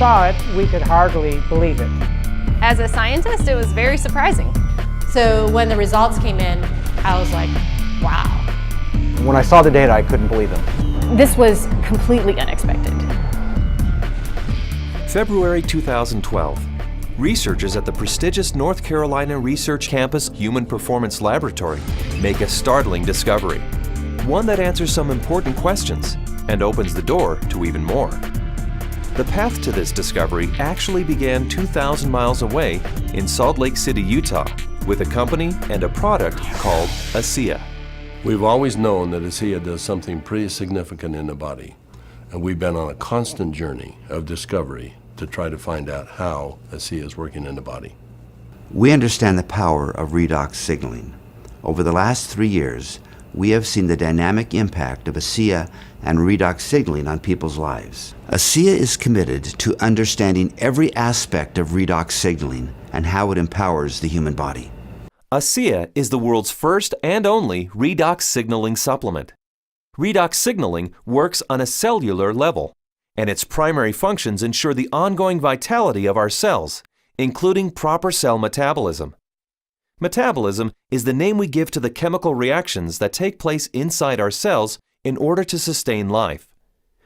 saw it, we could hardly believe it. As a scientist, it was very surprising. So when the results came in, I was like, wow. When I saw the data, I couldn't believe them. This was completely unexpected. February 2012. Researchers at the prestigious North Carolina Research Campus Human Performance Laboratory make a startling discovery. One that answers some important questions and opens the door to even more. The path to this discovery actually began 2,000 miles away in Salt Lake City, Utah, with a company and a product called ASEA. We've always known that ASEA does something pretty significant in the body, and we've been on a constant journey of discovery to try to find out how ASEA is working in the body. We understand the power of redox signaling. Over the last 3 years, we have seen the dynamic impact of ASEA and redox signaling on people's lives. ASEA is committed to understanding every aspect of redox signaling and how it empowers the human body. ASEA is the world's first and only redox signaling supplement. Redox signaling works on a cellular level, and its primary functions ensure the ongoing vitality of our cells, including proper cell metabolism. Metabolism is the name we give to the chemical reactions that take place inside our cells in order to sustain life.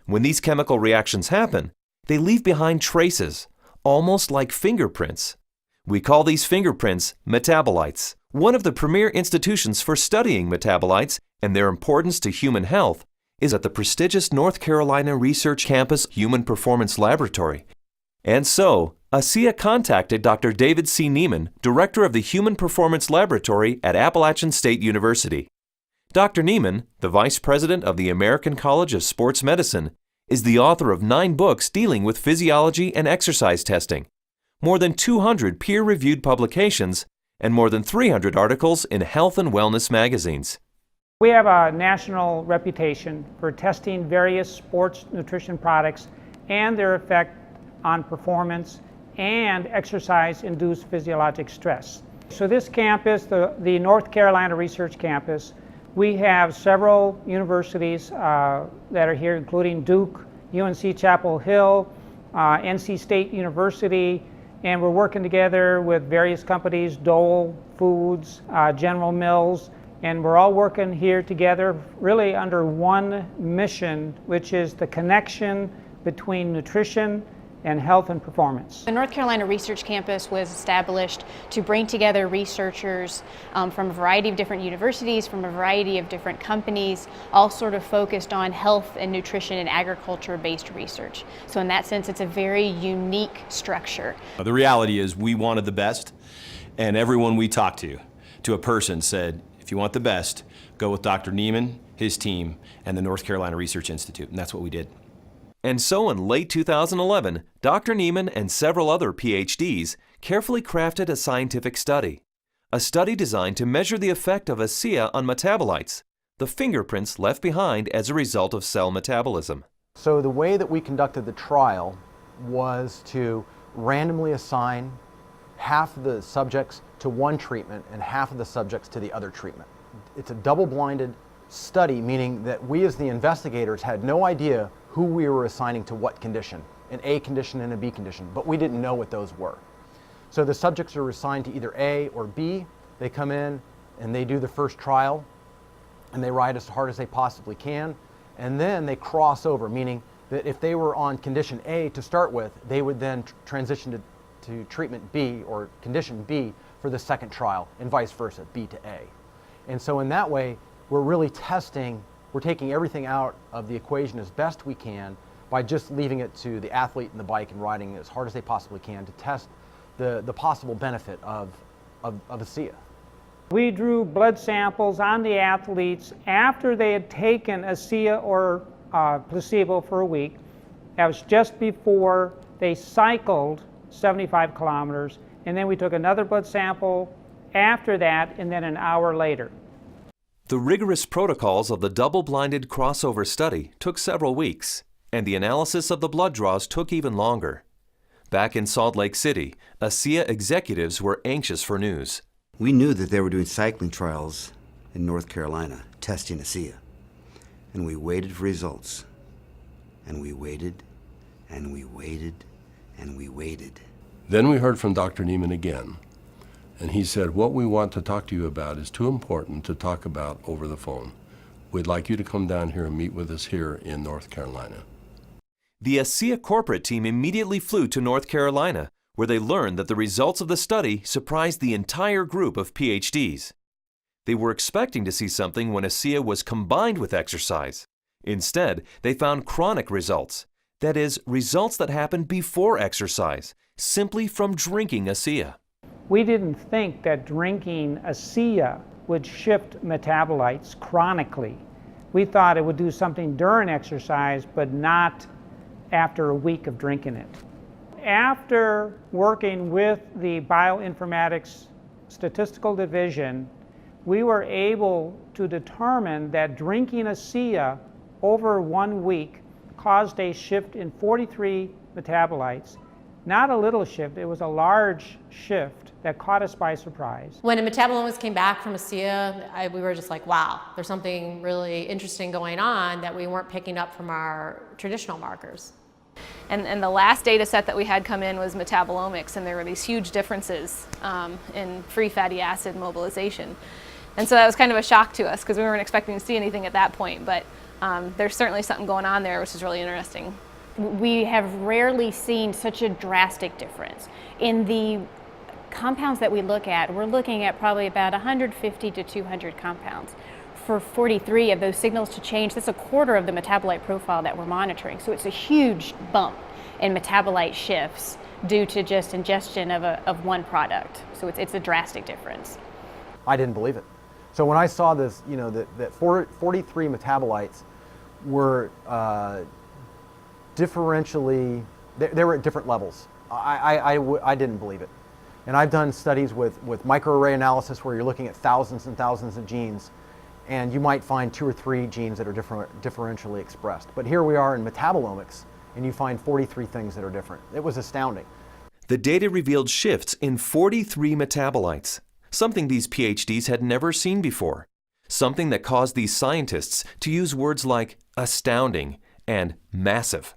When these chemical reactions happen, they leave behind traces, almost like fingerprints. We call these fingerprints metabolites. One of the premier institutions for studying metabolites and their importance to human health is at the prestigious North Carolina Research Campus Human Performance Laboratory. And so, ASEA contacted Dr. David C. Neiman, director of the Human Performance Laboratory at Appalachian State University. Dr. Neiman, the vice president of the American College of Sports Medicine, is the author of 9 books dealing with physiology and exercise testing, more than 200 peer-reviewed publications, and more than 300 articles in health and wellness magazines. We have a national reputation for testing various sports nutrition products and their effect on performance and exercise-induced physiologic stress. So this campus, the North Carolina Research Campus, we have several universities that are here, including Duke, UNC Chapel Hill, NC State University, and we're working together with various companies, Dole Foods, General Mills, and we're all working here together really under one mission, which is the connection between nutrition and health and performance. The North Carolina Research Campus was established to bring together researchers from a variety of different universities, from a variety of different companies, all sort of focused on health and nutrition and agriculture-based research. So in that sense, it's a very unique structure. The reality is we wanted the best, and everyone we talked to a person said, if you want the best, go with Dr. Neiman, his team, and the North Carolina Research Institute, and that's what we did. And so in late 2011, Dr. Neiman and several other PhDs carefully crafted a scientific study. A study designed to measure the effect of ASEA on metabolites, the fingerprints left behind as a result of cell metabolism. So the way that we conducted the trial was to randomly assign half of the subjects to one treatment and half of the subjects to the other treatment. It's a double-blinded study, meaning that we as the investigators had no idea who we were assigning to what condition, an A condition and a B condition, but we didn't know what those were. So the subjects are assigned to either A or B. They come in and they do the first trial and they ride as hard as they possibly can, and then they cross over, meaning that if they were on condition A to start with, they would then transition to treatment B or condition B for the second trial, and vice versa, B to A. And so in that way, we're really testing, we're taking everything out of the equation as best we can by just leaving it to the athlete and the bike and riding as hard as they possibly can to test the possible benefit of ASEA. We drew blood samples on the athletes after they had taken ASEA or placebo for a week. That was just before they cycled 75 kilometers, and then we took another blood sample after that, and then an hour later. The rigorous protocols of the double-blinded crossover study took several weeks, and the analysis of the blood draws took even longer. Back in Salt Lake City, ASEA executives were anxious for news. We knew that they were doing cycling trials in North Carolina, testing ASEA. And we waited for results. And we waited, and we waited, and we waited. Then we heard from Dr. Neiman again, and he said, what we want to talk to you about is too important to talk about over the phone. We'd like you to come down here and meet with us here in North Carolina. The ASEA corporate team immediately flew to North Carolina, where they learned that the results of the study surprised the entire group of PhDs. They were expecting to see something when ASEA was combined with exercise. Instead, they found chronic results. That is, results that happened before exercise, simply from drinking ASEA. We didn't think that drinking ASEA would shift metabolites chronically. We thought it would do something during exercise, but not after a week of drinking it. After working with the bioinformatics statistical division, we were able to determine that drinking ASEA over 1 week caused a shift in 43 metabolites. Not a little shift, it was a large shift that caught us by surprise. When the metabolomics came back from ASEA, we were just like, wow, there's something really interesting going on that we weren't picking up from our traditional markers. And the last data set that we had come in was metabolomics, and there were these huge differences in free fatty acid mobilization. And so that was kind of a shock to us because we weren't expecting to see anything at that point, but there's certainly something going on there, which is really interesting. We have rarely seen such a drastic difference. In the compounds that we look at, we're looking at probably about 150 to 200 compounds. For 43 of those signals to change, that's a quarter of the metabolite profile that we're monitoring. So it's a huge bump in metabolite shifts due to just ingestion of one product. So it's a drastic difference. I didn't believe it. So when I saw this, you know, that 43 metabolites were differentially, they were at different levels. I didn't believe it. And I've done studies with microarray analysis where you're looking at thousands and thousands of genes, and you might find 2 or 3 genes that are differentially expressed. But here we are in metabolomics, and you find 43 things that are different. It was astounding. The data revealed shifts in 43 metabolites, something these PhDs had never seen before, something that caused these scientists to use words like astounding and massive.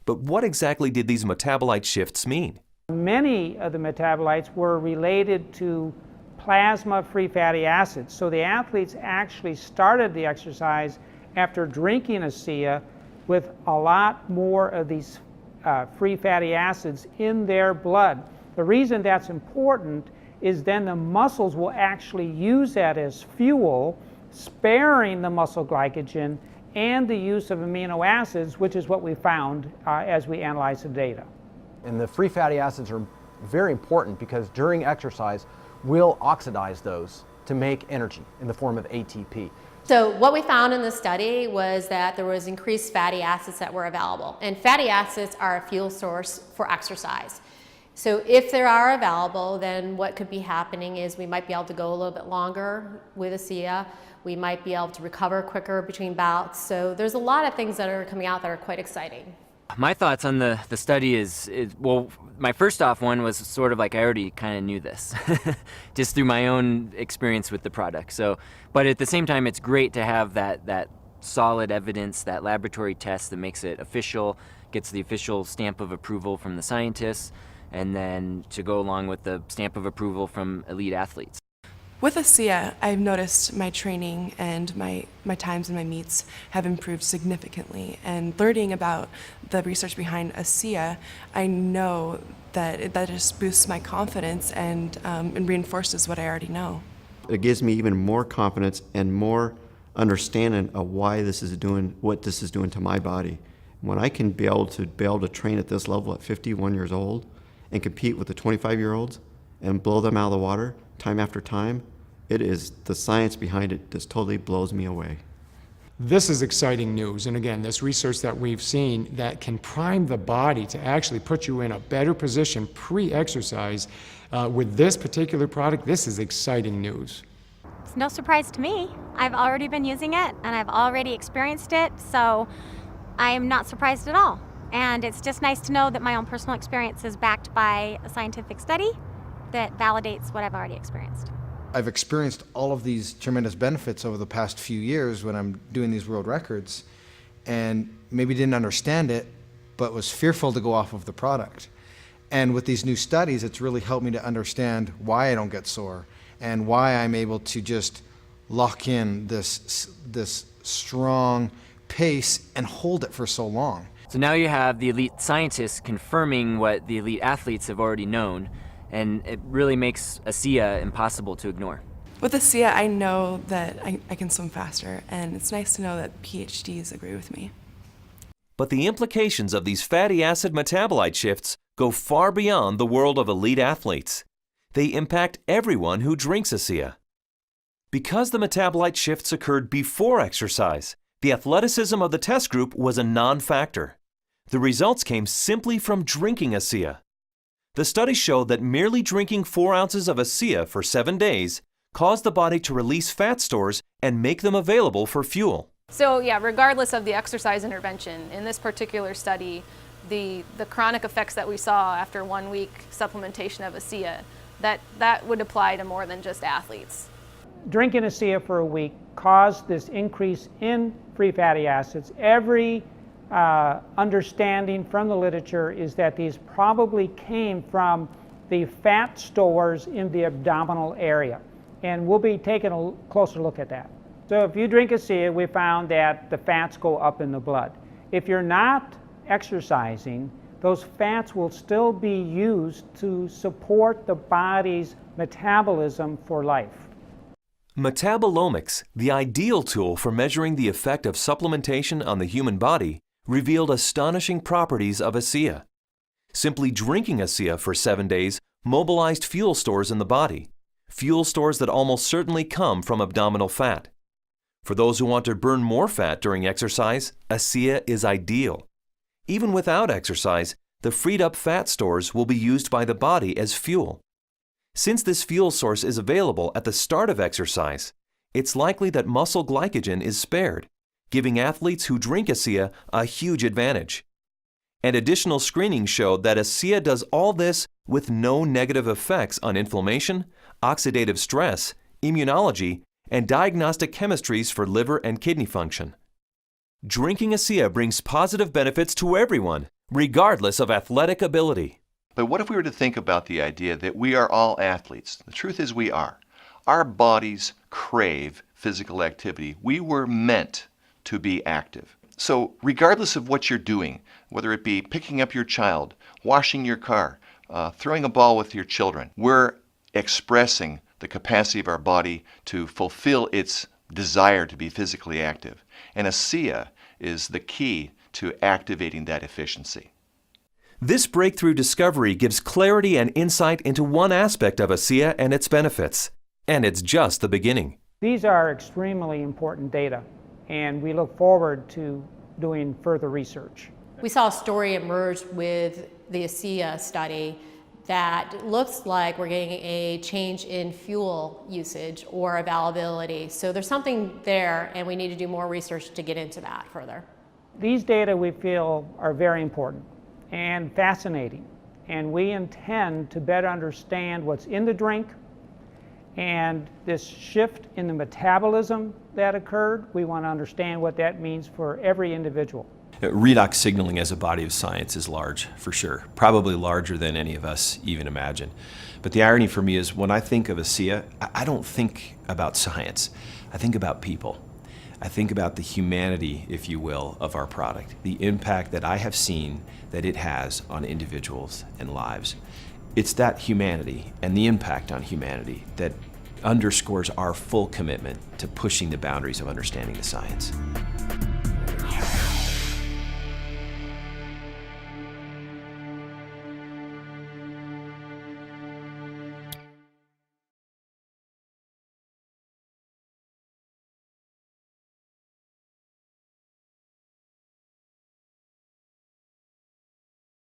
But what exactly did these metabolite shifts mean? Many of the metabolites were related to plasma free fatty acids. So the athletes actually started the exercise after drinking ASEA with a lot more of these free fatty acids in their blood. The reason that's important is then the muscles will actually use that as fuel, sparing the muscle glycogen and the use of amino acids, which is what we found as we analyzed the data. And the free fatty acids are very important because during exercise, we'll oxidize those to make energy in the form of ATP. So what we found in this study was that there was increased fatty acids that were available. And fatty acids are a fuel source for exercise. So if they are available, then what could be happening is we might be able to go a little bit longer with ASEA. We might be able to recover quicker between bouts. So there's a lot of things that are coming out that are quite exciting. My thoughts on the study is, well, my first off one was sort of like I already kind of knew this, just through my own experience with the product. So, but at the same time, it's great to have that solid evidence, that laboratory test that makes it official, gets the official stamp of approval from the scientists, and then to go along with the stamp of approval from elite athletes. With ASEA, I've noticed my training and my times and my meets have improved significantly. And learning about the research behind ASEA, I know that that just boosts my confidence and reinforces what I already know. It gives me even more confidence and more understanding of why this is doing what this is doing to my body. When I can be able to train at this level at 51 years old and compete with the 25-year-olds and blow them out of the water time after time, it is the science behind it just totally blows me away. This is exciting news, and again, this research that we've seen that can prime the body to actually put you in a better position pre-exercise with this particular product. This is exciting news. It's no surprise to me. I've already been using it and I've already experienced it, so I am not surprised at all. And it's just nice to know that my own personal experience is backed by a scientific study that validates what I've already experienced. I've experienced all of these tremendous benefits over the past few years when I'm doing these world records, and maybe didn't understand it, but was fearful to go off of the product. And with these new studies, it's really helped me to understand why I don't get sore and why I'm able to just lock in this strong pace and hold it for so long. So now you have the elite scientists confirming what the elite athletes have already known, and it really makes ASEA impossible to ignore. With ASEA, I know that I can swim faster, and it's nice to know that PhDs agree with me. But the implications of these fatty acid metabolite shifts go far beyond the world of elite athletes. They impact everyone who drinks ASEA. Because the metabolite shifts occurred before exercise, the athleticism of the test group was a non-factor. The results came simply from drinking ASEA. The study showed that merely drinking 4 ounces of ASEA for 7 days caused the body to release fat stores and make them available for fuel. So yeah, regardless of the exercise intervention, in this particular study, the chronic effects that we saw after 1 week supplementation of ASEA, that would apply to more than just athletes. Drinking ASEA for a week caused this increase in free fatty acids. Every understanding from the literature is that these probably came from the fat stores in the abdominal area. And we'll be taking a closer look at that. So if you drink ASEA, we found that the fats go up in the blood. If you're not exercising, those fats will still be used to support the body's metabolism for life. Metabolomics, the ideal tool for measuring the effect of supplementation on the human body, revealed astonishing properties of ASEA. Simply drinking ASEA for 7 days mobilized fuel stores in the body, fuel stores that almost certainly come from abdominal fat. For those who want to burn more fat during exercise, ASEA is ideal. Even without exercise, the freed up fat stores will be used by the body as fuel. Since this fuel source is available at the start of exercise, it's likely that muscle glycogen is spared, giving athletes who drink ASEA a huge advantage. And additional screenings showed that ASEA does all this with no negative effects on inflammation, oxidative stress, immunology, and diagnostic chemistries for liver and kidney function. Drinking ASEA brings positive benefits to everyone, regardless of athletic ability. But what if we were to think about the idea that we are all athletes? The truth is we are. Our bodies crave physical activity. We were meant to be active. So regardless of what you're doing, whether it be picking up your child, washing your car, throwing a ball with your children, we're expressing the capacity of our body to fulfill its desire to be physically active. And ASEA is the key to activating that efficiency. This breakthrough discovery gives clarity and insight into one aspect of ASEA and its benefits. And it's just the beginning. These are extremely important data, and we look forward to doing further research. We saw a story emerge with the ASEA study that looks like we're getting a change in fuel usage or availability. So there's something there, and we need to do more research to get into that further. These data we feel are very important and fascinating, and we intend to better understand what's in the drink and this shift in the metabolism that occurred. We want to understand what that means for every individual. Redox signaling as a body of science is large, for sure. Probably larger than any of us even imagine. But the irony for me is when I think of ASEA, I don't think about science. I think about people. I think about the humanity, if you will, of our product, the impact that I have seen that it has on individuals and lives. It's that humanity and the impact on humanity that underscores our full commitment to pushing the boundaries of understanding the science.